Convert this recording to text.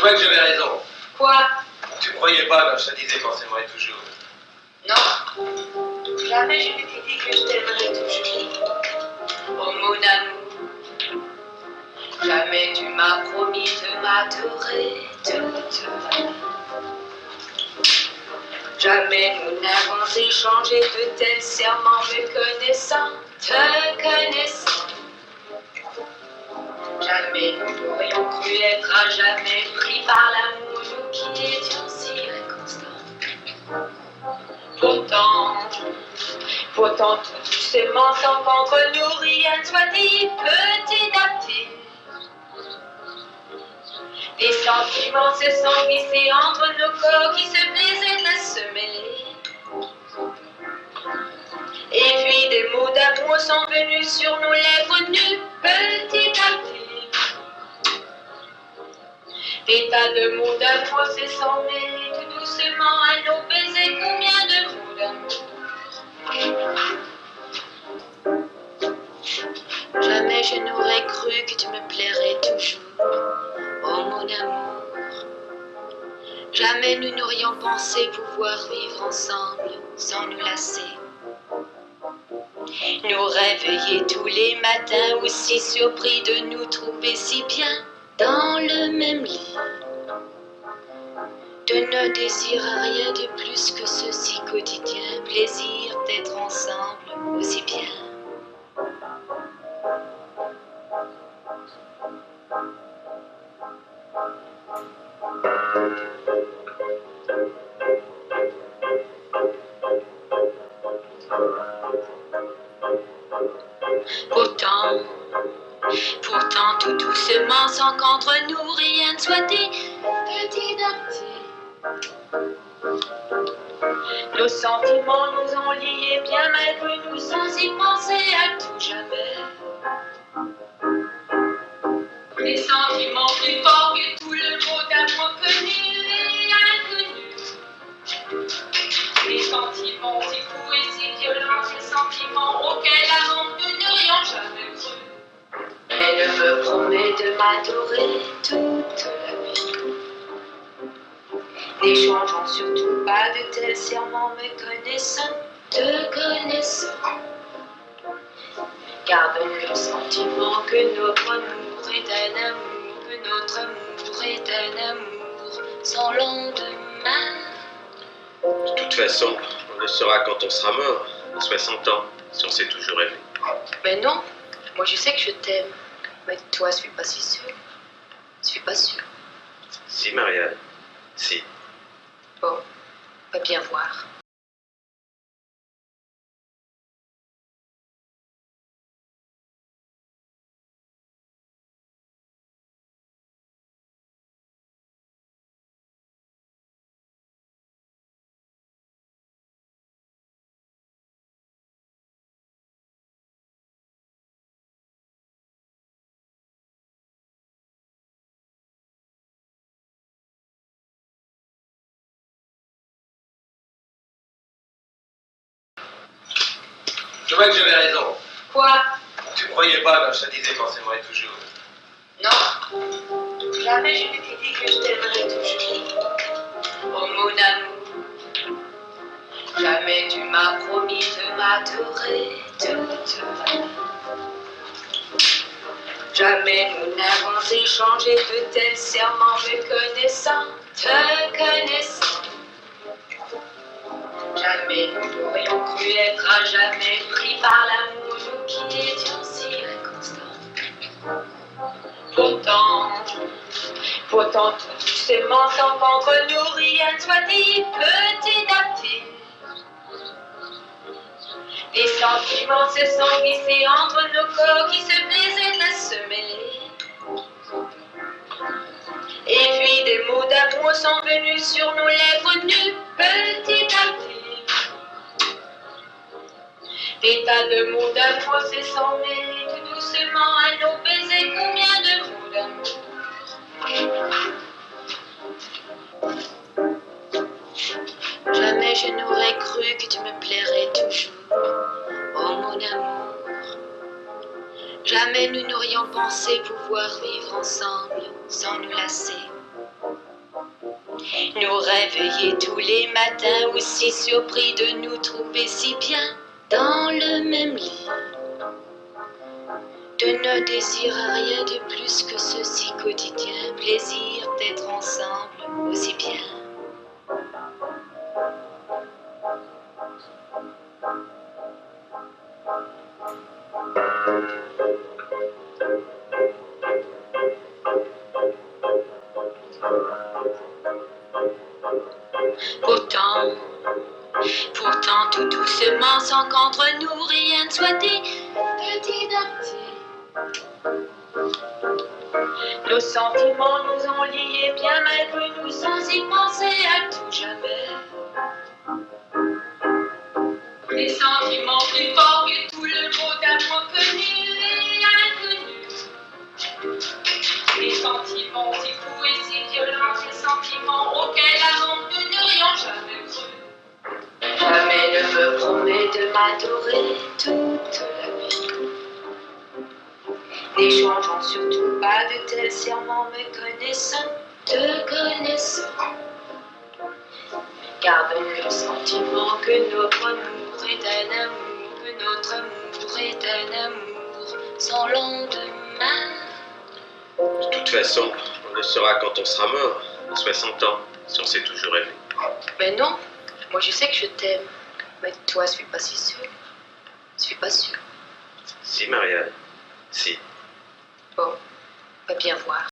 vois que j'avais raison. Quoi? Tu me croyais pas quand je te disais qu'on s'aimerait toujours. Non. Jamais je ne t'ai dit que je t'aimerais toujours. Oh mon amour, jamais tu m'as promis de m'adorer toute la vie. Jamais nous n'avons échangé de tels serments me connaissant, te connaissant. Jamais nous n'aurions cru être à jamais pris par l'amour, nous qui étions si inconstants. Pourtant, tout doucement, sans qu'entre nous rien soit dit, petit à petit. Les sentiments se sont glissés entre nos corps qui se plaisaient à se mêler. Et puis des mots d'amour sont venus sur nos lèvres nues, petit à petit. Des tas de mots d'amour se sont mêlés tout doucement à nos baisers. Combien de mots d'amour? Jamais je n'aurais cru que tu me plairais toujours, oh mon amour. Jamais nous n'aurions pensé pouvoir vivre ensemble sans nous lasser. Nous réveiller tous les matins, aussi surpris de nous trouver si bien dans le même lit. De ne désirer rien de plus que ce si quotidien plaisir d'être ensemble aussi bien. Pourtant, tout doucement, sans qu'entre nous rien ne soit dit, petit à petit. Nos sentiments nous ont liés bien malgré nous, sans y penser à tout jamais. Des sentiments plus forts que tout le mot d'amour connu et inconnu. Des sentiments si fous et si violents, ces sentiments auxquels avant nous n'aurions jamais cru. Elle me promet de m'adorer toute la vie. N'échangeons surtout pas de tels serments, me connaissant, te connaissant. Gardons le sentiment que notre amour est un amour, que notre amour est un amour sans lendemain. De toute façon, on le saura quand on sera mort, à 60 ans, si on s'est toujours aimé. Mais non, moi je sais que je t'aime. Mais toi, je suis pas si sûre. Je suis pas sûre. Si, Marianne, si. Bon, va bien voir. Je vois que j'avais raison. Quoi? Tu me croyais pas quand je te disais qu'on s'aimerait toujours. Non. Jamais je ne t'ai dit que je t'aimerais toujours. Oh mon amour, jamais tu m'as promis de m'adorer toute la vie. Jamais nous n'avons échangé de tels serments, me connaissant, te connaissant. Jamais nous n'aurions cru être à jamais pris par l'amour, nous qui étions si inconstants. Pourtant, tout doucement, sans qu'entre nous rien ne soit dit, petit à petit. Les sentiments se sont glissés entre nos corps qui se plaisaient à se mêler. Et puis des mots d'amour sont venus sur nos lèvres nues, petit à petit. Des tas de mots d'amour se sont mêlés tout doucement à nos baisers. Combien de mots d'amour? Jamais je n'aurais cru que tu me plairais toujours, oh mon amour. Jamais nous n'aurions pensé pouvoir vivre ensemble sans nous lasser. nous réveiller tous les matins, aussi surpris de nous trouver si bien dans le même lit. De ne désirer rien de plus que ceci quotidien, plaisir d'être ensemble aussi bien. Pourtant, tout doucement, sans qu'entre nous rien ne soit dit, petit à petit. Nos sentiments nous ont liés bien malgré nous, sans y penser à tout jamais. Des sentiments plus forts que tout le mot d'amour connu et inconnu. Des sentiments si fous et si violents, des sentiments auxquels avant nous n'aurions jamais cru. Jamais ne me promets de m'adorer toute la vie. N'échangeons surtout pas de tels serments, me connaissant, te connaissant. Gardons le sentiment que notre amour est un amour, que notre amour est un amour sans lendemain. De toute façon, on le saura quand on sera mort, à 60 ans, si on s'est toujours aimé. Mais non, moi je sais que je t'aime, mais toi je suis pas si sûre. Je suis pas sûre. Si, Marianne, si. Bon, va bien voir.